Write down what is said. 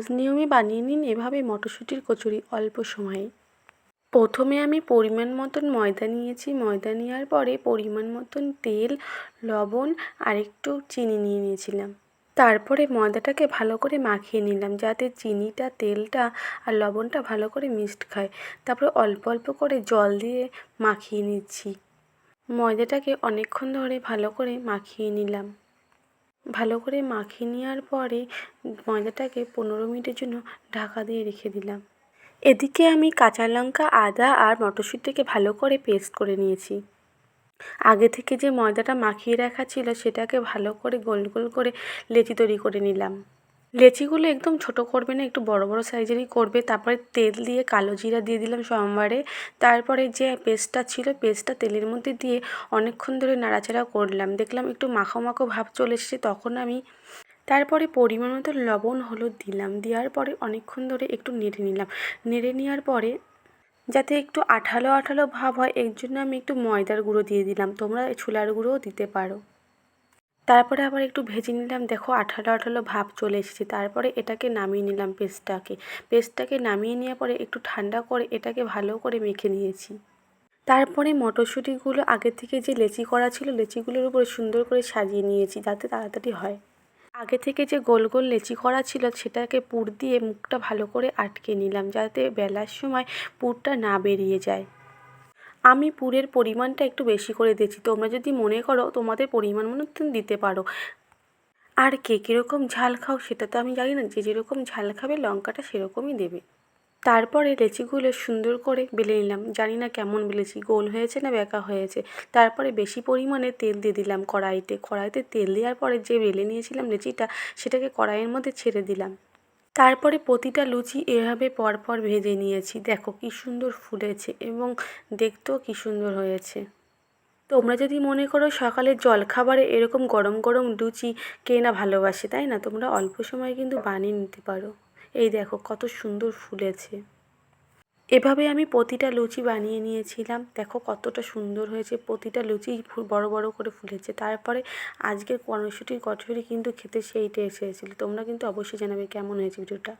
সহজ নিয়মে বানিয়ে নিন এভাবে মটরশুঁটির কচুরি অল্প সময়ে। প্রথমে আমি পরিমাণ মতন ময়দা নিয়েছি। ময়দা নেওয়ার পরে পরিমাণ মতন তেল, লবণ আর একটু চিনি নিয়ে নিয়েছিলাম। তারপরে ময়দাটাকে ভালো করে মাখিয়ে নিলাম যাতে চিনিটা, তেলটা আর লবণটা ভালো করে মিক্সড খায়। তারপরে অল্প অল্প করে জল দিয়ে মাখিয়ে নিচ্ছি। ময়দাটাকে অনেকক্ষণ ধরে ভালো করে মাখিয়ে নিলাম। ভালো করে মাখিয়ে নেওয়ার পরে ময়দাটাকে 15 মিনিটের জন্য ঢাকা দিয়ে রেখে দিলাম। এদিকে আমি কাঁচা লঙ্কা, আদা আর মটরশুঁটিকে ভালো করে পেস্ট করে নিয়েছি। আগে থেকে যে ময়দাটা মাখিয়ে রাখা ছিল সেটাকে ভালো করে গোল গোল করে লেচি তৈরি করে নিলাম। লেচিগুলো একদম ছোট করবে না, একটু বড় বড় সাইজেরই করবে। তারপরে তেল দিয়ে কালো জিরা দিয়ে দিলাম সোমবারে। তারপরে যে পেস্টটা ছিল পেস্টটা তেলের মধ্যে দিয়ে অনেকক্ষণ ধরে নাড়াচাড়া করলাম। দেখলাম একটু মাখো মাখো ভাব চলে এসেছে, তখন আমি তারপরে পরিমাণ মতো লবণ, হলুদ দিলাম। দেওয়ার পরে অনেকক্ষণ ধরে একটু নেড়ে নিলাম। নেড়ে নেওয়ার পরে যাতে একটু আঠালো আঠালো ভাব হয় এর জন্য আমি একটু ময়দার গুঁড়ো দিয়ে দিলাম। তোমরা ছোলার গুঁড়োও দিতে পারো। তারপরে আবার একটু ভেজে নিলাম। দেখো আঠালো আঠালো ভাব চলে এসেছে। তারপরে এটাকে নামিয়ে নিলাম পেস্টটাকে নামিয়ে নেওয়ার পরে একটু ঠান্ডা করে এটাকে ভালো করে মেখে নিয়েছি। তারপরে মটরশুঁটিগুলো আগে থেকে যে লেচি করা ছিল লেচিগুলোর উপরে সুন্দর করে সাজিয়ে নিয়েছি যাতে তাড়াতাড়ি হয়। আগে থেকে যে গোল গোল লেচি করা ছিল সেটাকে পুর দিয়ে মুখটা ভালো করে আটকে নিলাম যাতে বেলার সময় পুরটা না বেরিয়ে যায়। আমি পুরের পরিমাণটা একটু বেশি করে দিয়েছি। তোমরা যদি মনে করো তোমাদের পরিমাণ মতন দিতে পারো। আর কে কীরকম ঝাল খাও সেটা তো আমি জানি না, যে যেরকম ঝাল খাবে লঙ্কাটা সেরকমই দেবে। তারপরে লেচিগুলো সুন্দর করে বেলে নিলাম। জানি না কেমন বেলেছি, গোল হয়েছে না বেঁকা হয়েছে। তারপরে বেশি পরিমাণে তেল দিয়ে দিলাম কড়াইতে তেল দেওয়ার পরে যে বেলে নিয়েছিলাম লেচিটা সেটাকে কড়াইয়ের মধ্যে ছেড়ে দিলাম। তারপরে প্রতিটা লুচি এভাবে পরপর ভেজে নিয়েছি। দেখো কী সুন্দর ফুলেছে এবং দেখতেও কী সুন্দর হয়েছে। তোমরা যদি মনে করো সকালের জলখাবারে এরকম গরম গরম লুচি কে না ভালোবাসে, তাই না? তোমরা অল্প সময়ে কিন্তু বানিয়ে নিতে পারো। এই দেখো কত সুন্দর ফুলেছে। এভাবে আমি প্রতিটা লুচি বানিয়ে নিয়েছিলাম। দেখো কতটা সুন্দর হয়েছে, প্রতিটা লুচি বড় বড় করে ফুলেছে। তারপরে আজকের মটরশুঁটির কচুরি কিন্তু খেতে সেই টেস্ট হয়েছিল। তোমরা কিন্তু অবশ্যই জানাবে কেমন হয়েছে ভিডিওটা।